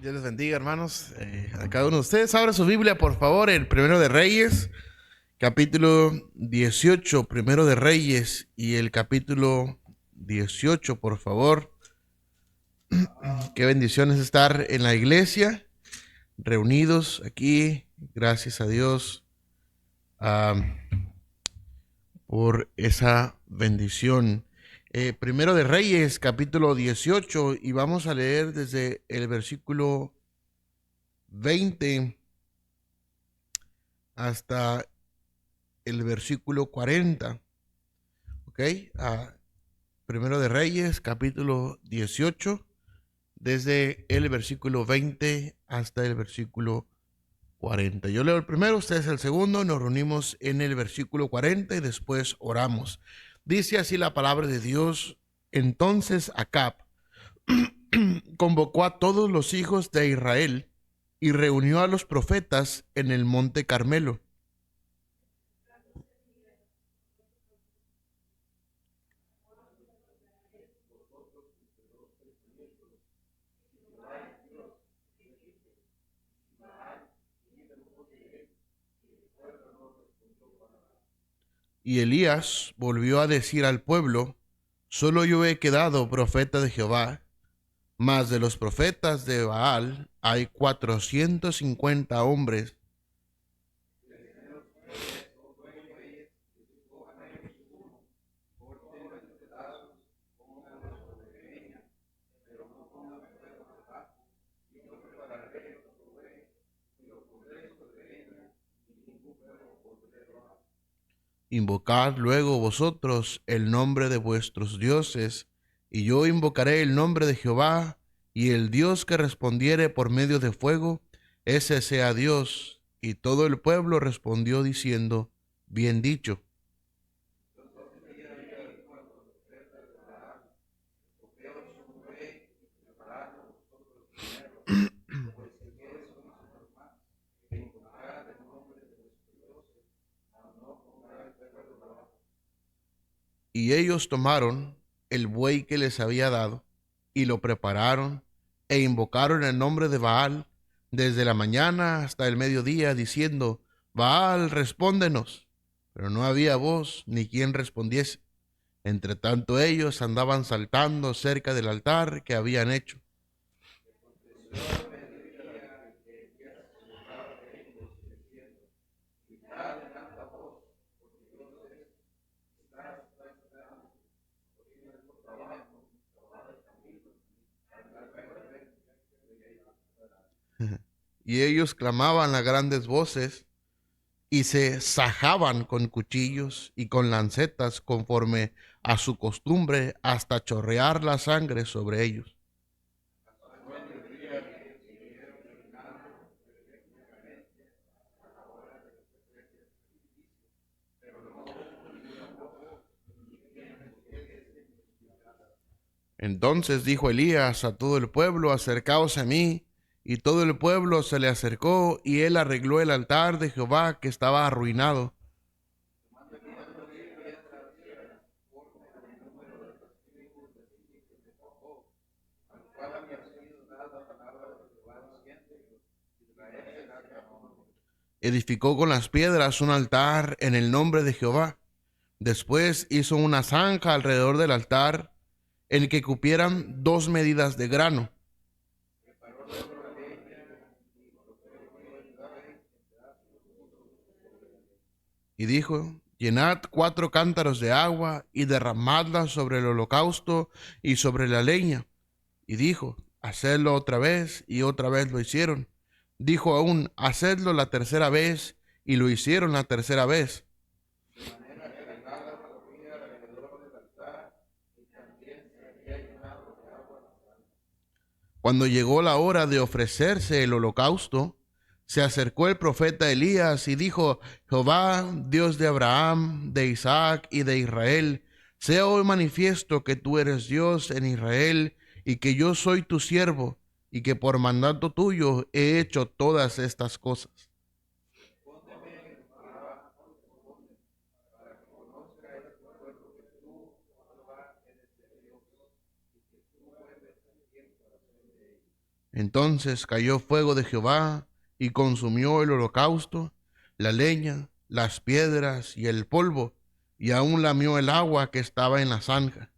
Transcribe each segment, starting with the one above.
Dios les bendiga, hermanos. A cada uno de ustedes, abra su Biblia, por favor, el Primero de Reyes, capítulo 18, Primero de Reyes, y el capítulo 18, por favor. Qué bendición es estar en la iglesia, reunidos aquí. Gracias a Dios por esa bendición. Primero de Reyes, capítulo 18, y vamos a leer desde el versículo 20 hasta el versículo 40, ¿ok? Primero de Reyes, capítulo 18, desde el versículo 20 hasta el versículo 40. Yo leo el primero, ustedes el segundo, nos reunimos en el versículo 40 y después oramos. Dice así la palabra de Dios: entonces Acab convocó a todos los hijos de Israel y reunió a los profetas en el monte Carmelo. Y Elías volvió a decir al pueblo: solo yo he quedado profeta de Jehová, mas de los profetas de Baal hay 450 hombres. Invocad luego vosotros el nombre de vuestros dioses, y yo invocaré el nombre de Jehová, y el Dios que respondiere por medio de fuego, ese sea Dios. Y todo el pueblo respondió diciendo: bien dicho. Y ellos tomaron el buey que les había dado, y lo prepararon, e invocaron el nombre de Baal desde la mañana hasta el mediodía, diciendo: Baal, respóndenos. Pero no había voz ni quien respondiese. Entre tanto ellos andaban saltando cerca del altar que habían hecho. Y ellos clamaban a grandes voces y se sajaban con cuchillos y con lancetas conforme a su costumbre, hasta chorrear la sangre sobre ellos. Entonces dijo Elías a todo el pueblo: acercaos a mí. Y todo el pueblo se le acercó, y él arregló el altar de Jehová que estaba arruinado. Edificó con las piedras un altar en el nombre de Jehová. Después hizo una zanja alrededor del altar, en que cupieran 2 medidas de grano. Y dijo: llenad 4 cántaros de agua y derramadla sobre el holocausto y sobre la leña. Y dijo: hacedlo otra vez, y otra vez lo hicieron. Dijo aún: hacedlo la tercera vez, y lo hicieron la tercera vez. Cuando llegó la hora de ofrecerse el holocausto, se acercó el profeta Elías y dijo: Jehová, Dios de Abraham, de Isaac y de Israel, sea hoy manifiesto que tú eres Dios en Israel, y que yo soy tu siervo, y que por mandato tuyo he hecho todas estas cosas. Entonces cayó fuego de Jehová y consumió el holocausto, la leña, las piedras y el polvo, y aún lamió el agua que estaba en la zanja.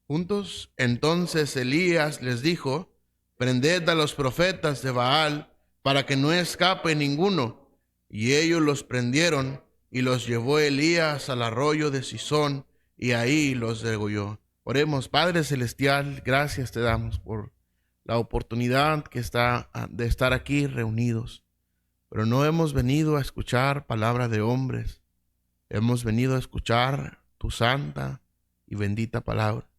Juntos, entonces Elías les dijo: prended a los profetas de Baal, para que no escape ninguno. Y ellos los prendieron, y los llevó Elías al arroyo de Cisón, y ahí los degolló. Oremos. Padre celestial, gracias te damos por la oportunidad que está de estar aquí reunidos. Pero no hemos venido a escuchar palabras de hombres. Hemos venido a escuchar tu santa y bendita palabra.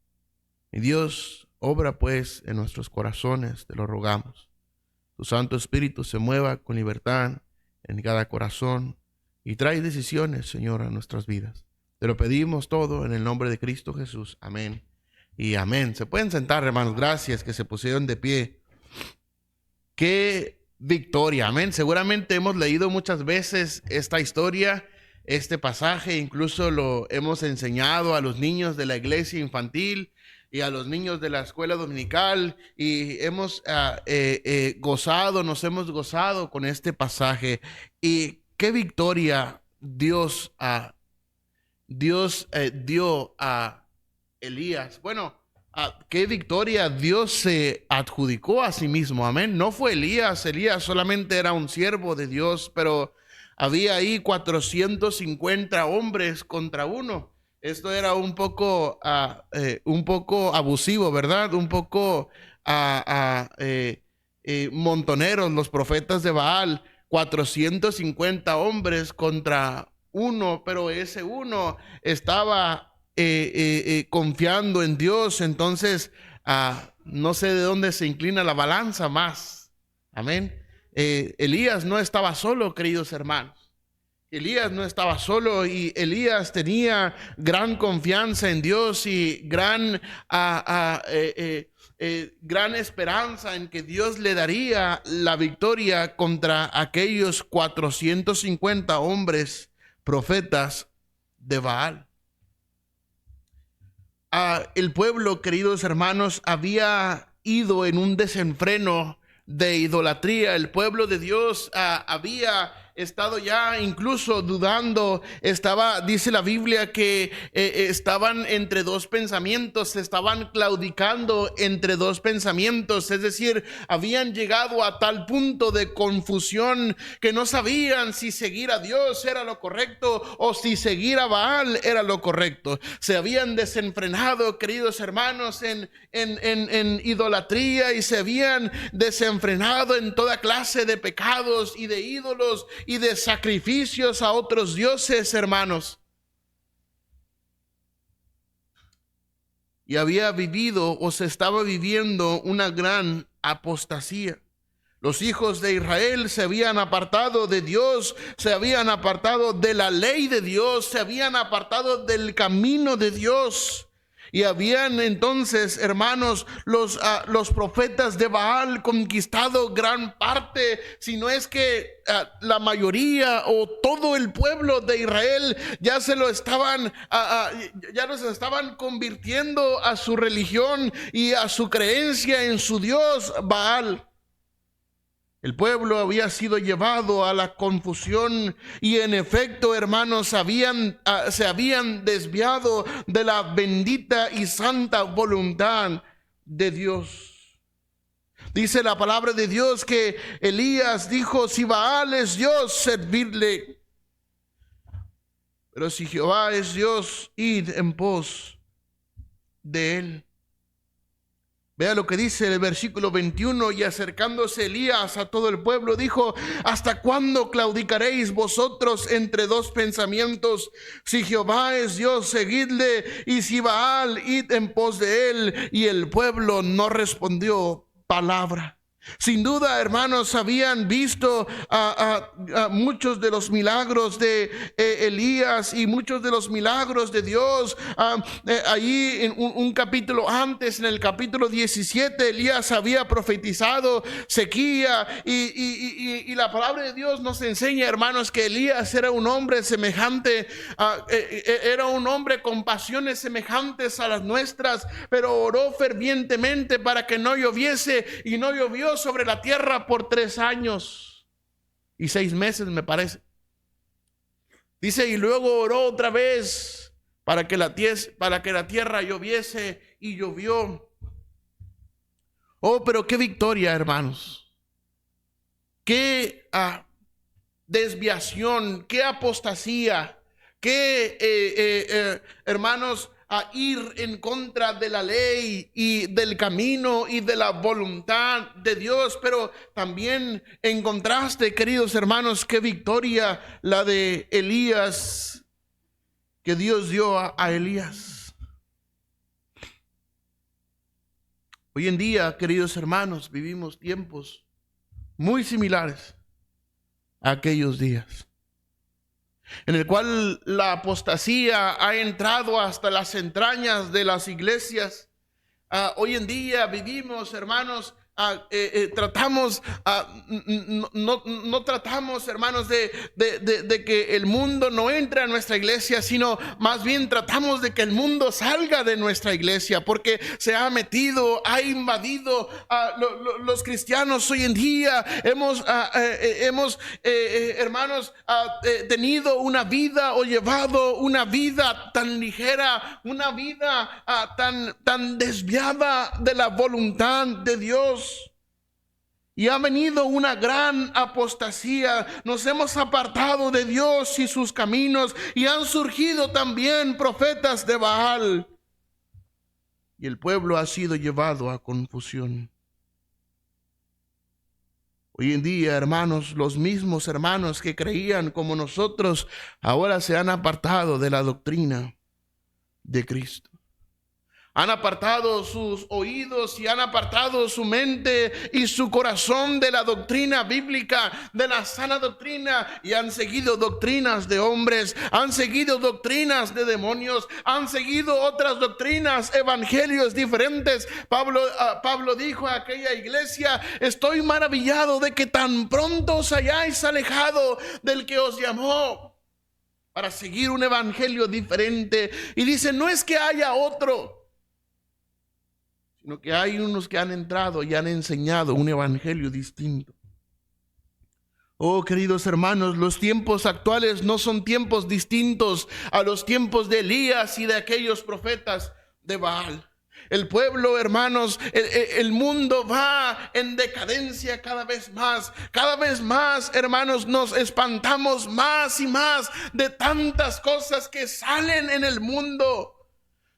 Mi Dios, obra pues en nuestros corazones, te lo rogamos. Tu Santo Espíritu se mueva con libertad en cada corazón y trae decisiones, Señor, a nuestras vidas. Te lo pedimos todo en el nombre de Cristo Jesús. Amén y amén. Se pueden sentar, hermanos. Gracias que se pusieron de pie. ¡Qué victoria! Amén. Seguramente hemos leído muchas veces esta historia, este pasaje. Incluso lo hemos enseñado a los niños de la iglesia infantil y a los niños de la escuela dominical, y hemos nos hemos gozado con este pasaje. Y qué victoria Dios dio a Elías. Bueno, qué victoria Dios se adjudicó a sí mismo. Amén. No fue Elías solamente era un siervo de Dios, pero había ahí 450 hombres contra uno. Esto era un poco abusivo, ¿verdad? Un poco montoneros los profetas de Baal. 450 hombres contra uno, pero ese uno estaba confiando en Dios. Entonces, no sé de dónde se inclina la balanza más. Amén. Elías no estaba solo, queridos hermanos. Elías no estaba solo, y Elías tenía gran confianza en Dios y gran esperanza en que Dios le daría la victoria contra aquellos 450 hombres profetas de Baal. El pueblo, queridos hermanos, había ido en un desenfreno de idolatría. El pueblo de Dios había estado ya incluso dudando. Dice la Biblia que estaban entre dos pensamientos, estaban claudicando entre dos pensamientos. Es decir, habían llegado a tal punto de confusión que no sabían si seguir a Dios era lo correcto o si seguir a Baal era lo correcto. Se habían desenfrenado, queridos hermanos, en idolatría, y se habían desenfrenado en toda clase de pecados y de ídolos y de sacrificios a otros dioses, hermanos. Y había vivido, o se estaba viviendo, una gran apostasía. Los hijos de Israel se habían apartado de Dios, se habían apartado de la ley de Dios, se habían apartado del camino de Dios. Y habían entonces, hermanos, los profetas de Baal conquistado gran parte, si no es que la mayoría o todo el pueblo de Israel ya se lo estaban, ya los estaban convirtiendo a su religión y a su creencia en su Dios Baal. El pueblo había sido llevado a la confusión y en efecto, hermanos, se habían desviado de la bendita y santa voluntad de Dios. Dice la palabra de Dios que Elías dijo: si Baal es Dios, servidle. Pero si Jehová es Dios, id en pos de él. Vea lo que dice el versículo 21. Y acercándose Elías a todo el pueblo, dijo: ¿hasta cuándo claudicaréis vosotros entre dos pensamientos? Si Jehová es Dios, seguidle, y si Baal, id en pos de él. Y el pueblo no respondió palabra. Sin duda, hermanos, habían visto a muchos de los milagros de Elías y muchos de los milagros de Dios. Allí en un capítulo antes, en el capítulo 17, Elías había profetizado sequía y la palabra de Dios nos enseña, hermanos, que Elías era un hombre semejante, era un hombre con pasiones semejantes a las nuestras, pero oró fervientemente para que no lloviese, y no llovió sobre la tierra por 3 años y 6 meses, me parece. Dice, y luego oró otra vez para que la tierra lloviese, y llovió. Oh, pero qué victoria, hermanos. Qué desviación, qué apostasía, qué hermanos, a ir en contra de la ley y del camino y de la voluntad de Dios. Pero también en contraste, queridos hermanos, qué victoria la de Elías, que Dios dio a Elías. Hoy en día, queridos hermanos, vivimos tiempos muy similares a aquellos días, en el cual la apostasía ha entrado hasta las entrañas de las iglesias. Hoy en día vivimos, hermanos, tratamos, no tratamos, hermanos, de que el mundo no entre a nuestra iglesia, sino más bien tratamos de que el mundo salga de nuestra iglesia, porque se ha metido, ha invadido los cristianos. Hoy en día hemos hermanos, tenido una vida, o llevado una vida tan ligera, una vida tan desviada de la voluntad de Dios. Y ha venido una gran apostasía. Nos hemos apartado de Dios y sus caminos, y han surgido también profetas de Baal, y el pueblo ha sido llevado a confusión. Hoy en día, hermanos, los mismos hermanos que creían como nosotros ahora se han apartado de la doctrina de Cristo. Han apartado sus oídos y han apartado su mente y su corazón de la doctrina bíblica, de la sana doctrina, y han seguido doctrinas de hombres, han seguido doctrinas de demonios, han seguido otras doctrinas, evangelios diferentes. Pablo dijo a aquella iglesia: estoy maravillado de que tan pronto os hayáis alejado del que os llamó para seguir un evangelio diferente. Y dice, no es que haya otro, sino que hay unos que han entrado y han enseñado un evangelio distinto. Oh, queridos hermanos, los tiempos actuales no son tiempos distintos a los tiempos de Elías y de aquellos profetas de Baal. El pueblo, hermanos, el mundo va en decadencia cada vez más. Cada vez más, hermanos, nos espantamos más y más de tantas cosas que salen en el mundo.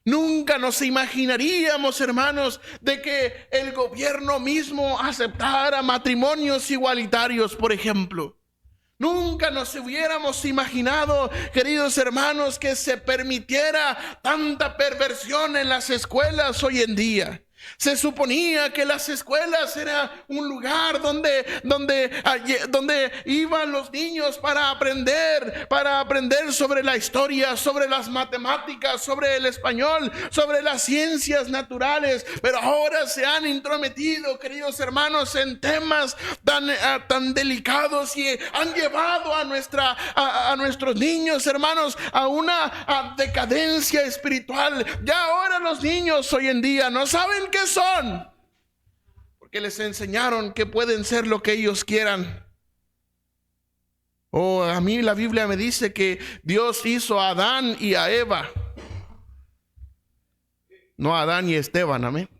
Nunca nos imaginaríamos, hermanos, de que el gobierno mismo aceptara matrimonios igualitarios, por ejemplo. Nunca nos hubiéramos imaginado, queridos hermanos, que se permitiera tanta perversión en las escuelas hoy en día. Se suponía que las escuelas era un lugar donde iban los niños para aprender sobre la historia, sobre las matemáticas, sobre el español, sobre las ciencias naturales. Pero ahora se han intrometido, queridos hermanos, en temas tan delicados, y han llevado a nuestros niños, hermanos, a una decadencia espiritual. Ya ahora los niños hoy en día no saben qué son, porque les enseñaron que pueden ser lo que ellos quieran. Oh, a mí la Biblia me dice que Dios hizo a Adán y a Eva, no a Adán y Esteban, amén.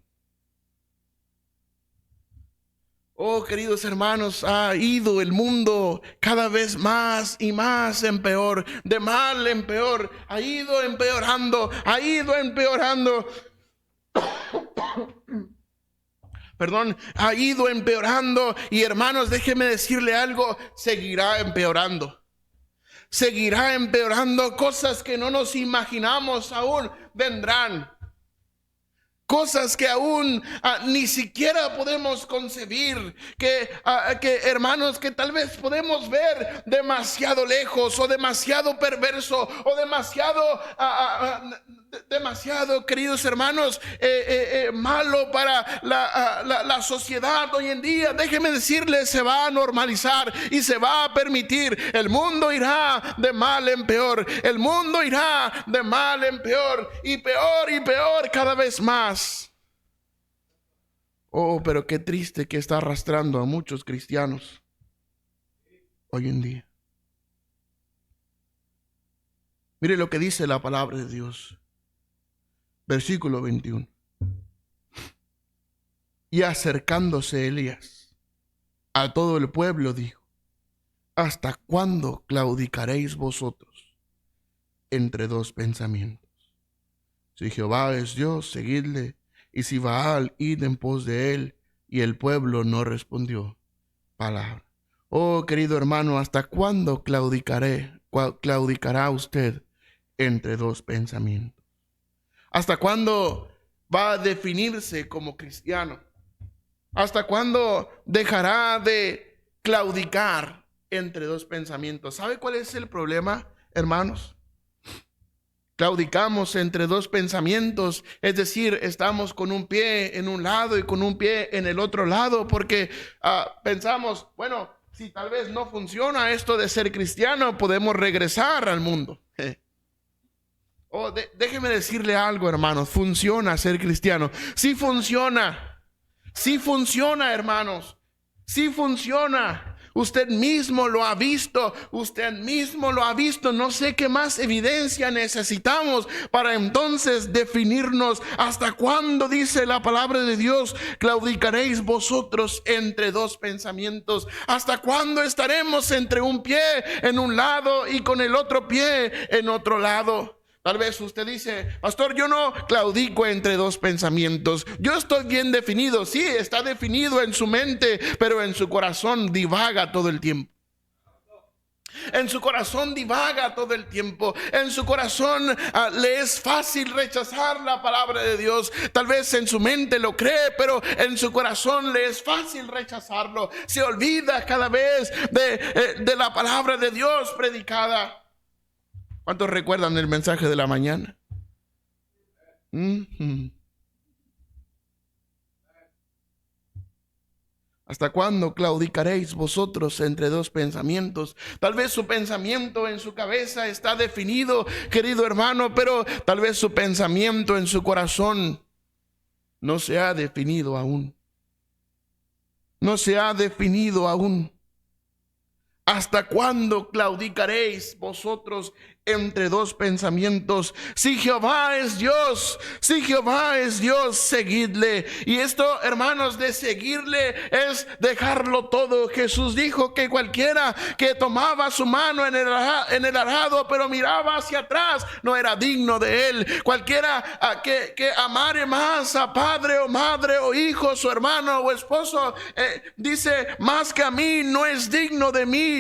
Oh, queridos hermanos, ha ido el mundo cada vez más y más en peor, de mal en peor. Ha ido empeorando, perdón, ha ido empeorando. Y hermanos, déjeme decirle algo, seguirá empeorando. Seguirá empeorando. Cosas que no nos imaginamos aún vendrán. cosas que aún ni siquiera podemos concebir, que hermanos, que tal vez podemos ver demasiado lejos, o demasiado perverso, o demasiado, queridos hermanos, malo para la sociedad hoy en día. Déjeme decirles, se va a normalizar y se va a permitir. El mundo irá de mal en peor, el mundo irá de mal en peor, y peor cada vez más. Oh, pero qué triste que está arrastrando a muchos cristianos hoy en día. Mire lo que dice la palabra de Dios. Versículo 21. Y acercándose Elías a todo el pueblo dijo: ¿hasta cuándo claudicaréis vosotros entre dos pensamientos? Si Jehová es Dios, seguidle, y si Baal, id en pos de él. Y el pueblo no respondió palabra. Oh, querido hermano, ¿hasta cuándo claudicará usted entre dos pensamientos? ¿Hasta cuándo va a definirse como cristiano? ¿Hasta cuándo dejará de claudicar entre dos pensamientos? ¿Sabe cuál es el problema, hermanos? Claudicamos entre dos pensamientos, es decir, estamos con un pie en un lado y con un pie en el otro lado, porque pensamos, bueno, si tal vez no funciona esto de ser cristiano, podemos regresar al mundo. Déjeme decirle algo, hermanos, funciona ser cristiano. Sí funciona, hermanos, sí funciona. Usted mismo lo ha visto, No sé qué más evidencia necesitamos para entonces definirnos. ¿Hasta cuándo, dice la palabra de Dios, claudicaréis vosotros entre dos pensamientos? ¿Hasta cuándo estaremos entre un pie en un lado y con el otro pie en otro lado? Tal vez usted dice: pastor, yo no claudico entre dos pensamientos. Yo estoy bien definido. Sí, está definido en su mente, pero en su corazón divaga todo el tiempo. En su corazón divaga todo el tiempo. En su corazón le es fácil rechazar la palabra de Dios. Tal vez en su mente lo cree, pero en su corazón le es fácil rechazarlo. Se olvida cada vez de la palabra de Dios predicada. ¿Cuántos recuerdan el mensaje de la mañana? ¿Hasta cuándo claudicaréis vosotros entre dos pensamientos? Tal vez su pensamiento en su cabeza está definido, querido hermano, pero tal vez su pensamiento en su corazón no se ha definido aún. No se ha definido aún. ¿Hasta cuándo claudicaréis vosotros entre dos pensamientos? Si Jehová es Dios, seguidle. Y esto, hermanos, de seguirle es dejarlo todo. Jesús dijo que cualquiera que tomaba su mano en el arado, pero miraba hacia atrás, no era digno de él. Cualquiera que amare más a padre o madre o hijos o hermano o esposo, dice, más que a mí, no es digno de mí.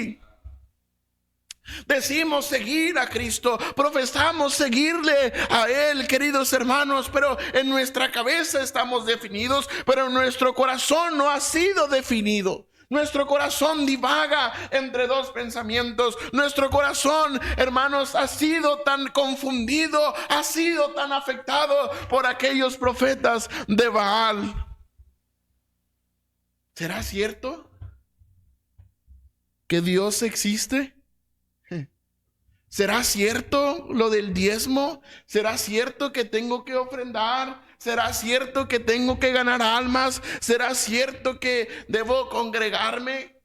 Decimos seguir a Cristo, profesamos seguirle a Él, queridos hermanos, pero en nuestra cabeza estamos definidos, pero nuestro corazón no ha sido definido. Nuestro corazón divaga entre dos pensamientos. Nuestro corazón, hermanos, ha sido tan confundido, ha sido tan afectado por aquellos profetas de Baal. ¿Será cierto que Dios existe? ¿Será cierto lo del diezmo? ¿Será cierto que tengo que ofrendar? ¿Será cierto que tengo que ganar almas? ¿Será cierto que debo congregarme?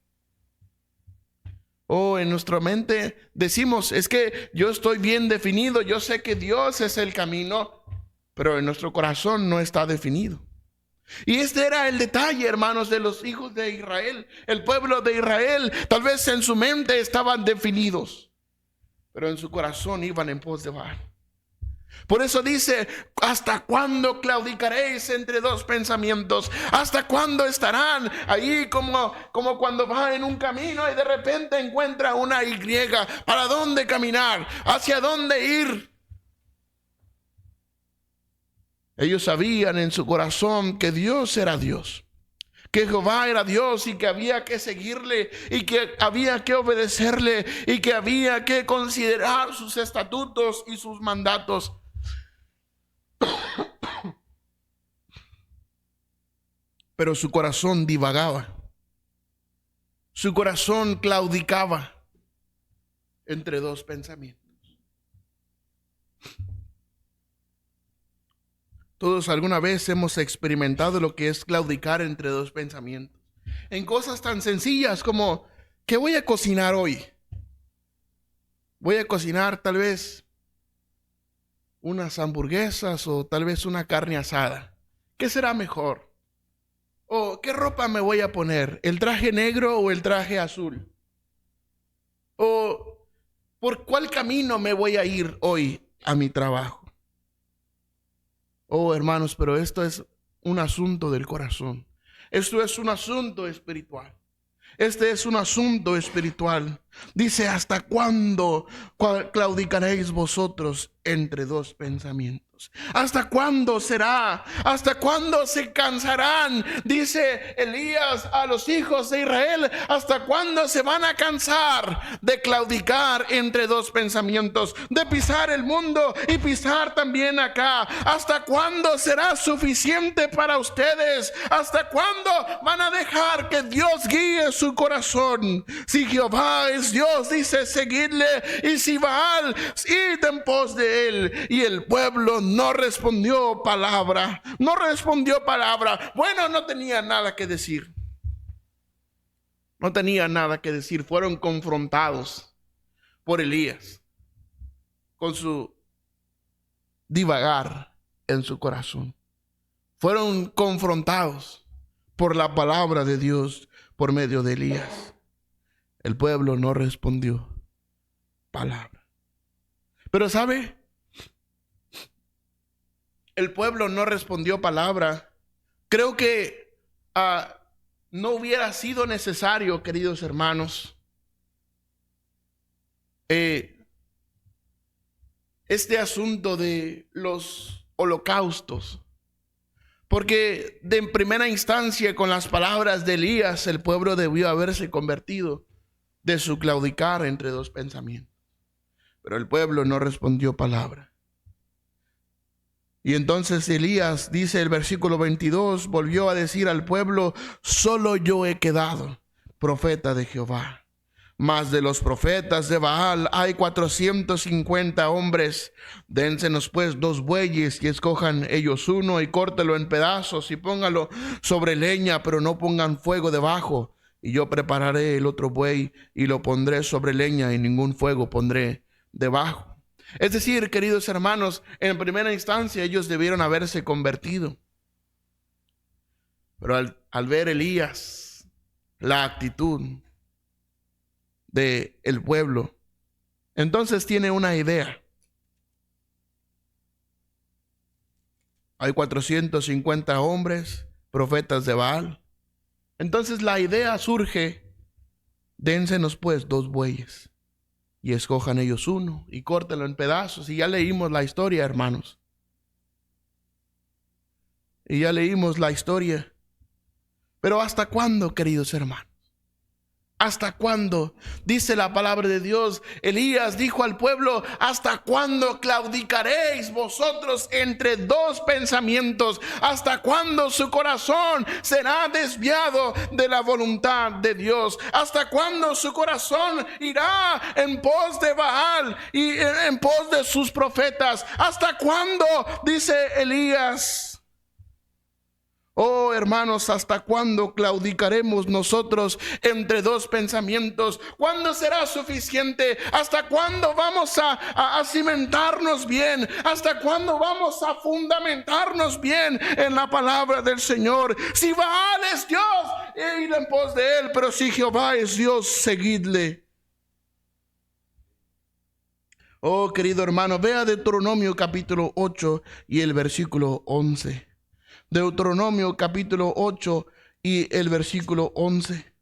En nuestra mente decimos, es que yo estoy bien definido, yo sé que Dios es el camino, pero en nuestro corazón no está definido. Y este era el detalle, hermanos, de los hijos de Israel. El pueblo de Israel, tal vez en su mente estaban definidos, pero en su corazón iban en pos de Baal. Por eso dice, ¿hasta cuándo claudicaréis entre dos pensamientos? ¿Hasta cuándo estarán ahí como cuando va en un camino y de repente encuentra una Y? ¿Para dónde caminar? ¿Hacia dónde ir? Ellos sabían en su corazón que Dios era Dios, que Jehová era Dios y que había que seguirle y que había que obedecerle y que había que considerar sus estatutos y sus mandatos. Pero su corazón divagaba, su corazón claudicaba entre dos pensamientos. Todos alguna vez hemos experimentado lo que es claudicar entre dos pensamientos. En cosas tan sencillas como, ¿qué voy a cocinar hoy? Voy a cocinar tal vez unas hamburguesas o tal vez una carne asada. ¿Qué será mejor? ¿O qué ropa me voy a poner? ¿El traje negro o el traje azul? ¿O por cuál camino me voy a ir hoy a mi trabajo? Oh, hermanos, pero esto es un asunto del corazón. Esto es un asunto espiritual. Este es un asunto espiritual. Dice, ¿hasta cuándo claudicaréis vosotros entre dos pensamientos? ¿Hasta cuándo será? ¿Hasta cuándo se cansarán? Dice Elías a los hijos de Israel, ¿hasta cuándo se van a cansar de claudicar entre dos pensamientos? De pisar el mundo y pisar también acá. ¿Hasta cuándo será suficiente para ustedes? ¿Hasta cuándo van a dejar que Dios guíe su corazón? Si Jehová es Dios, dice, seguidle, y si Baal, id en pos de él. Y el pueblo no respondió palabra. No respondió palabra. Bueno, no tenía nada que decir. No tenía nada que decir. Fueron confrontados por Elías con su divagar en su corazón. Fueron confrontados por la palabra de Dios por medio de Elías. El pueblo no respondió palabra. Pero ¿sabe? El pueblo no respondió palabra. Creo que no hubiera sido necesario, queridos hermanos, este asunto de los holocaustos. Porque en primera instancia, con las palabras de Elías, el pueblo debió haberse convertido de su claudicar entre dos pensamientos. Pero el pueblo no respondió palabra. Y entonces Elías, dice el versículo 22, volvió a decir al pueblo, solo yo he quedado profeta de Jehová. Mas de los profetas de Baal hay 450 hombres. Dénsenos pues 2 bueyes y escojan ellos uno y córtelo en pedazos y póngalo sobre leña, pero no pongan fuego debajo. Y yo prepararé el otro buey y lo pondré sobre leña y ningún fuego pondré debajo. Es decir, queridos hermanos, en primera instancia ellos debieron haberse convertido. Pero al ver Elías la actitud del pueblo, entonces tiene una idea. Hay 450 hombres, profetas de Baal. Entonces la idea surge, dénsenos pues 2 bueyes y escojan ellos uno y córtenlo en pedazos. Y ya leímos la historia, hermanos. Y ya leímos la historia. Pero ¿hasta cuándo, queridos hermanos? ¿Hasta cuándo? Dice la palabra de Dios. Elías dijo al pueblo, ¿hasta cuándo claudicaréis vosotros entre dos pensamientos? ¿Hasta cuándo su corazón será desviado de la voluntad de Dios? ¿Hasta cuándo su corazón irá en pos de Baal y en pos de sus profetas? ¿Hasta cuándo? Dice Elías. Oh, hermanos, ¿hasta cuándo claudicaremos nosotros entre dos pensamientos? ¿Cuándo será suficiente? ¿Hasta cuándo vamos a cimentarnos bien? ¿Hasta cuándo vamos a fundamentarnos bien en la palabra del Señor? Si Baal es Dios, id en pos de él, pero si Jehová es Dios, seguidle. Oh, querido hermano, vea Deuteronomio capítulo 8 y el versículo 11. Deuteronomio capítulo 8 y el versículo 11.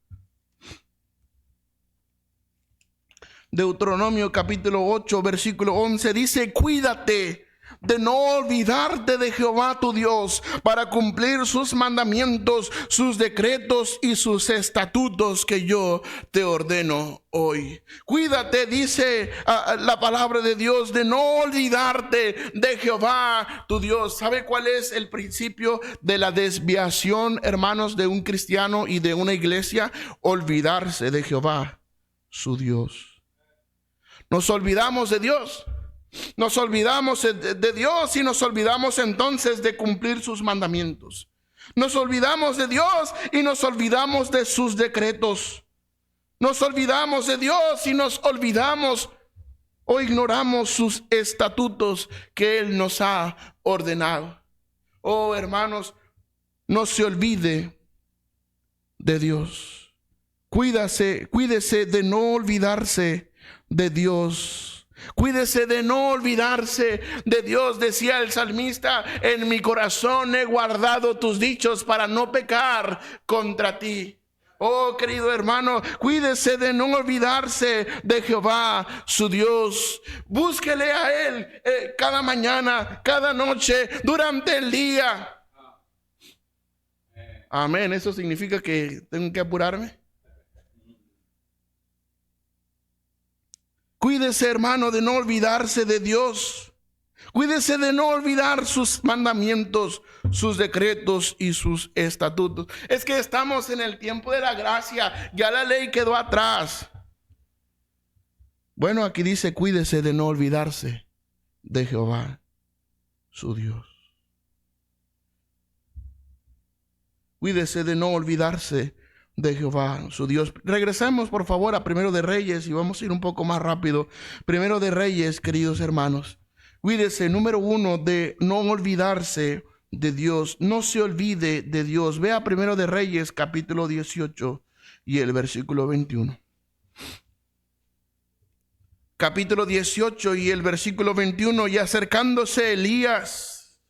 Deuteronomio capítulo 8 versículo 11 dice, cuídate de no olvidarte de Jehová tu Dios para cumplir sus mandamientos, sus decretos y sus estatutos que yo te ordeno hoy. Cuídate, dice la palabra de Dios, de no olvidarte de Jehová tu Dios. ¿Sabe cuál es el principio de la desviación, hermanos, de un cristiano y de una iglesia? Olvidarse de Jehová su Dios. Nos olvidamos de Dios. Nos olvidamos de Dios y nos olvidamos entonces de cumplir sus mandamientos. Nos olvidamos de Dios y nos olvidamos de sus decretos. Nos olvidamos de Dios y nos olvidamos o ignoramos sus estatutos que Él nos ha ordenado. Oh, hermanos, no se olvide de Dios. Cuídese de no olvidarse de Dios. Cuídese de no olvidarse de Dios. Decía el salmista: en mi corazón he guardado tus dichos para no pecar contra ti. Oh, querido hermano, cuídese de no olvidarse de Jehová su Dios. Búsquele a Él cada mañana, cada noche, durante el día. Amén. ¿Eso significa que tengo que apurarme? Cuídese, hermano, de no olvidarse de Dios. Cuídese de no olvidar sus mandamientos, sus decretos y sus estatutos. Es que estamos en el tiempo de la gracia. Ya la ley quedó atrás. Bueno, aquí dice: cuídese de no olvidarse de Jehová, su Dios. Cuídese de no olvidarse de Jehová, su Dios. Regresemos por favor a Primero de Reyes y vamos a ir un poco más rápido. Primero de Reyes, queridos hermanos. Cuídese, número 1, de no olvidarse de Dios. No se olvide de Dios. Vea Primero de Reyes, capítulo 18 y el versículo 21. Capítulo 18 y el versículo 21. Y acercándose Elías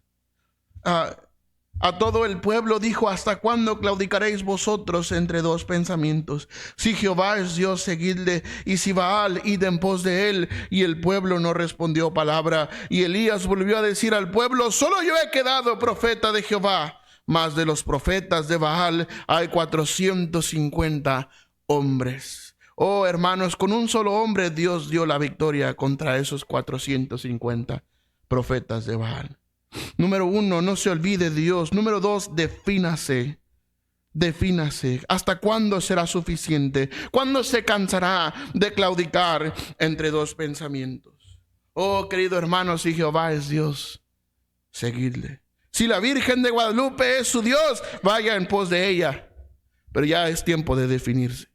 a todo el pueblo, dijo: ¿hasta cuándo claudicaréis vosotros entre dos pensamientos? Si Jehová es Dios, seguidle, y si Baal, id en pos de él. Y el pueblo no respondió palabra. Y Elías volvió a decir al pueblo: solo yo he quedado profeta de Jehová, mas de los profetas de Baal hay 450 hombres. Oh, hermanos, con un solo hombre Dios dio la victoria contra esos 450 profetas de Baal. Número 1, no se olvide de Dios. Número 2, defínase. Defínase. ¿Hasta cuándo será suficiente? ¿Cuándo se cansará de claudicar entre dos pensamientos? Oh, querido hermano, si Jehová es Dios, seguidle. Si la Virgen de Guadalupe es su Dios, vaya en pos de ella. Pero ya es tiempo de definirse.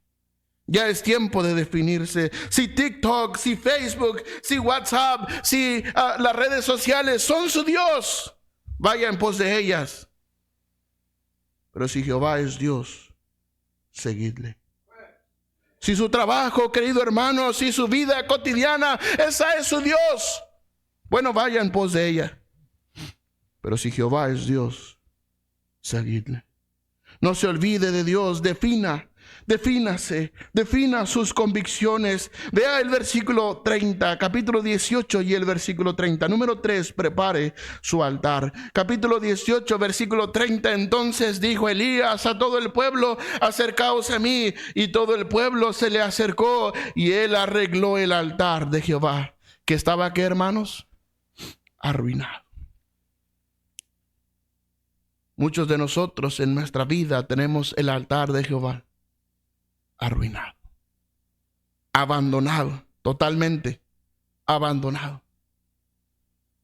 Ya es tiempo de definirse. Si TikTok, si Facebook, si WhatsApp, si las redes sociales son su Dios, vaya en pos de ellas. Pero si Jehová es Dios, seguidle. Si su trabajo, querido hermano, si su vida cotidiana, esa es su Dios, bueno, vaya en pos de ella. Pero si Jehová es Dios, seguidle. No se olvide de Dios. Defínase, defina sus convicciones. Vea el versículo 30, capítulo 18 y el versículo 30. Número 3, prepare su altar. Capítulo 18, versículo 30. Entonces dijo Elías a todo el pueblo: acercaos a mí. Y todo el pueblo se le acercó y él arregló el altar de Jehová, que estaba, ¿qué, hermanos? Arruinado. Muchos de nosotros en nuestra vida tenemos el altar de Jehová arruinado, abandonado, totalmente abandonado.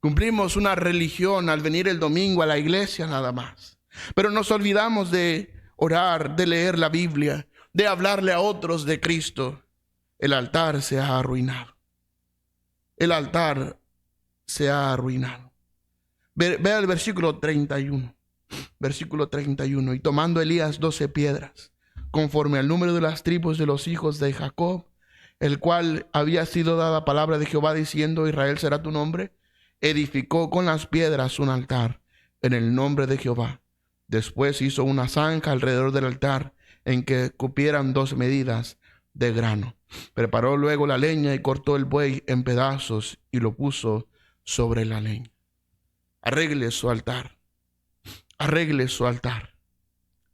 Cumplimos una religión al venir el domingo a la iglesia nada más, pero nos olvidamos de orar, de leer la Biblia, de hablarle a otros de Cristo. El altar se ha arruinado. El altar se ha arruinado. Vea el versículo 31. Versículo 31. Y tomando Elías 12 piedras, conforme al número de las tribus de los hijos de Jacob, el cual había sido dada palabra de Jehová diciendo: Israel será tu nombre, edificó con las piedras un altar en el nombre de Jehová. Después hizo una zanja alrededor del altar en que cupieran 2 medidas de grano. Preparó luego la leña y cortó el buey en pedazos y lo puso sobre la leña. arregle su altar. Arregle su altar.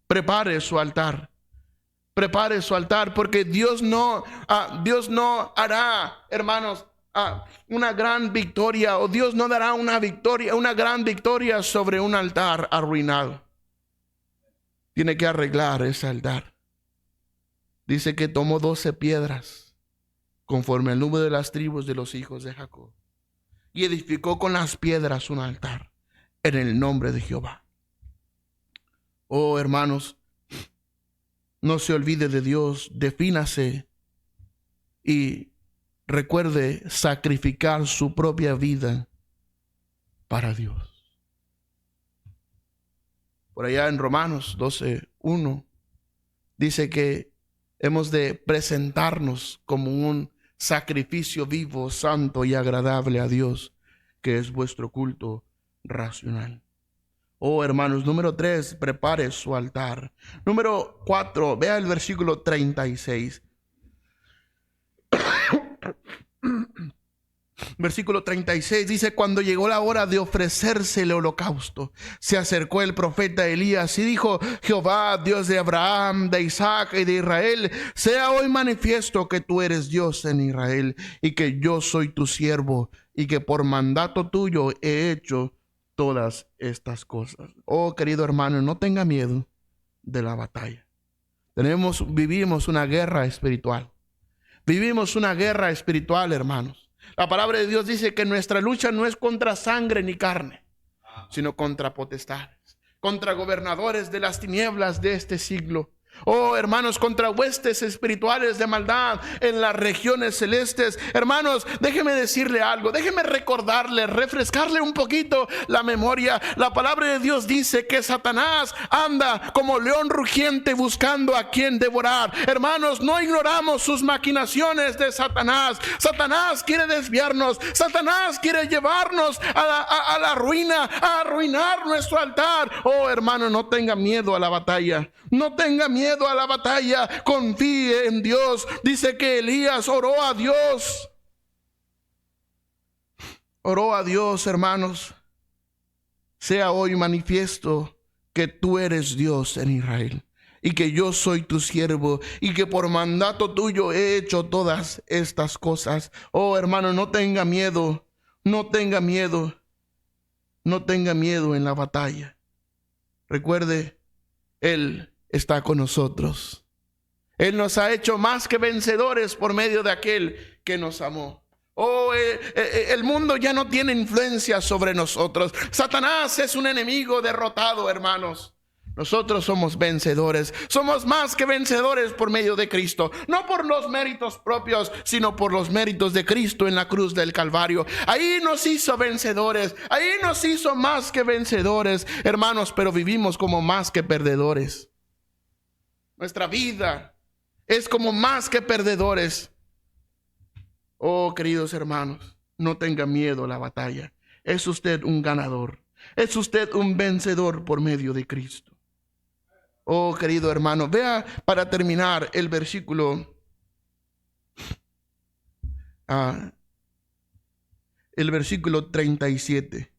Prepare su altar. Prepare su altar, porque Dios no hará, hermanos, una gran victoria, o Dios no dará una gran victoria sobre un altar arruinado. Tiene que arreglar ese altar. Dice que tomó 12 piedras, conforme al número de las tribus de los hijos de Jacob, y edificó con las piedras un altar en el nombre de Jehová. Oh, hermanos, no se olvide de Dios, defínase y recuerde sacrificar su propia vida para Dios. Por allá en Romanos 12:1 dice que hemos de presentarnos como un sacrificio vivo, santo y agradable a Dios, que es vuestro culto racional. Oh, hermanos, número 3, prepare su altar. Número 4, vea el versículo 36. Versículo 36 dice: cuando llegó la hora de ofrecerse el holocausto, se acercó el profeta Elías y dijo: Jehová, Dios de Abraham, de Isaac y de Israel, sea hoy manifiesto que tú eres Dios en Israel, y que yo soy tu siervo, y que por mandato tuyo he hecho todas estas cosas. Oh, querido hermano, no tenga miedo de la batalla. Vivimos una guerra espiritual. Vivimos una guerra espiritual, hermanos. La palabra de Dios dice que nuestra lucha no es contra sangre ni carne, sino contra potestades, contra gobernadores de las tinieblas de este siglo. Oh, hermanos, contra huestes espirituales de maldad en las regiones celestes. Hermanos, déjeme decirle algo, déjeme recordarle, refrescarle un poquito la memoria. La palabra de Dios dice que Satanás anda como león rugiente buscando a quien devorar. Hermanos, no ignoramos sus maquinaciones de Satanás. Satanás quiere desviarnos. Satanás quiere llevarnos a la ruina, a arruinar nuestro altar. Oh, hermano, no tenga miedo a la batalla. No tenga miedo a la batalla, confíe en Dios. Dice que Elías oró a Dios. Oró a Dios, hermanos. Sea hoy manifiesto que tú eres Dios en Israel, y que yo soy tu siervo, y que por mandato tuyo he hecho todas estas cosas. Oh, hermano, no tenga miedo. No tenga miedo. No tenga miedo en la batalla. Recuerde, Él está con nosotros. Él nos ha hecho más que vencedores por medio de aquel que nos amó. Oh, el mundo ya no tiene influencia sobre nosotros. Satanás es un enemigo derrotado, hermanos. Nosotros somos vencedores. Somos más que vencedores por medio de Cristo. No por los méritos propios, sino por los méritos de Cristo en la cruz del Calvario. Ahí nos hizo vencedores. Ahí nos hizo más que vencedores, hermanos, pero vivimos como más que perdedores. Nuestra vida es como más que perdedores. Oh, queridos hermanos, no tenga miedo a la batalla. Es usted un ganador. Es usted un vencedor por medio de Cristo. Oh, querido hermano, vea para terminar el versículo 37.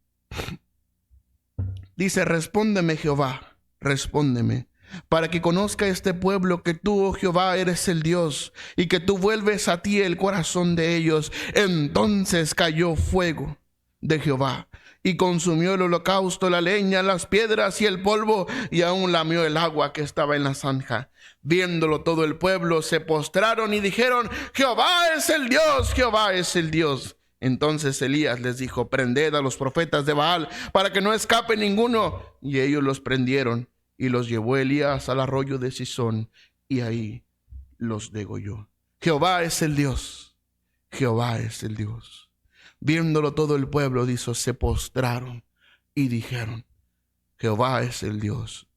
Dice: respóndeme, Jehová, respóndeme, para que conozca este pueblo que tú, oh Jehová, eres el Dios, y que tú vuelves a ti el corazón de ellos. Entonces cayó fuego de Jehová y consumió el holocausto, la leña, las piedras y el polvo, y aún lamió el agua que estaba en la zanja. Viéndolo todo el pueblo, se postraron y dijeron: Jehová es el Dios, Jehová es el Dios. Entonces Elías les dijo: prended a los profetas de Baal, para que no escape ninguno. Y ellos los prendieron, y los llevó Elías al arroyo de Sison, y ahí los degolló. Jehová es el Dios, Jehová es el Dios. Viéndolo todo el pueblo, dice, se postraron y dijeron: Jehová es el Dios,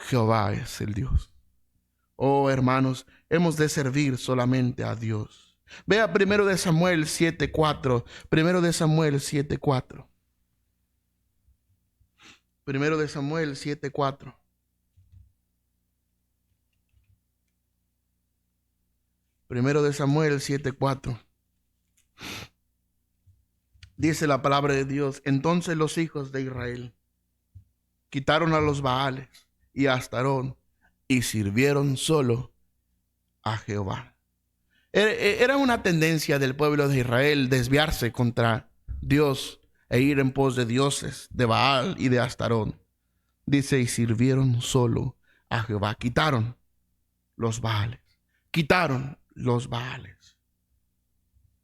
Jehová es el Dios. Oh, hermanos, hemos de servir solamente a Dios. Vea 1 Samuel 7:4. 1 Samuel 7:4. 1 Samuel 7:4. 1 Samuel 7:4. Dice la palabra de Dios: entonces los hijos de Israel quitaron a los Baales y a Astarón y sirvieron solo a Jehová. Era una tendencia del pueblo de Israel desviarse contra Dios e ir en pos de dioses de Baal y de Astarón. Dice: y sirvieron solo a Jehová. Quitaron los Baales. Quitaron los Baales.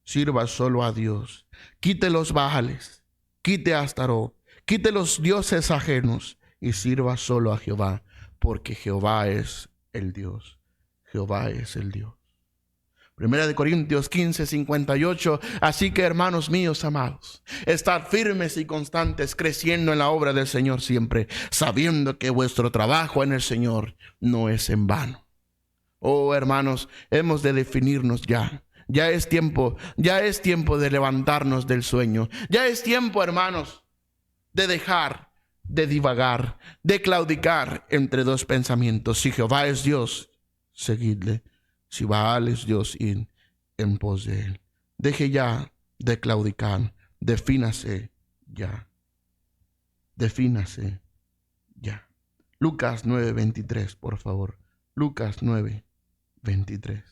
Sirva solo a Dios. Quite los Baales. Quite a Astarot. Quite los dioses ajenos y sirva solo a Jehová, porque Jehová es el Dios. Jehová es el Dios. Primera de Corintios 15:58. Así que, hermanos míos amados, estad firmes y constantes, creciendo en la obra del Señor siempre, sabiendo que vuestro trabajo en el Señor no es en vano. Oh, hermanos, hemos de definirnos ya. Ya es tiempo de levantarnos del sueño. Ya es tiempo, hermanos, de dejar de divagar, de claudicar entre dos pensamientos. Si Jehová es Dios, seguidle. Si Baal es Dios, id en pos de él. Deje ya de claudicar. Defínase ya. Defínase ya. Lucas 9:23, por favor. Lucas 9:23.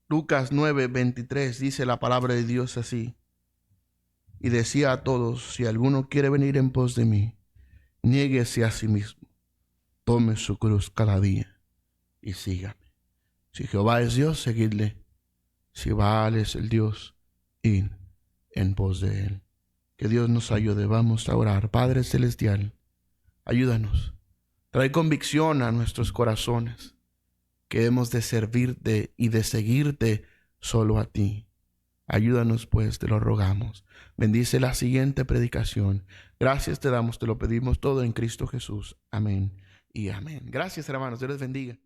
Lucas 9:23 dice la palabra de Dios así: y decía a todos: si alguno quiere venir en pos de mí, niéguese a sí mismo, tome su cruz cada día y sígame. Si Jehová es Dios, seguidle. Si Baal es el Dios, id en pos de él. Que Dios nos ayude. Vamos a orar. Padre celestial, ayúdanos. Trae convicción a nuestros corazones que hemos de servirte y de seguirte solo a ti. Ayúdanos, pues, te lo rogamos. Bendice la siguiente predicación. Gracias te damos, te lo pedimos todo en Cristo Jesús. Amén y amén. Gracias, hermanos. Dios les bendiga.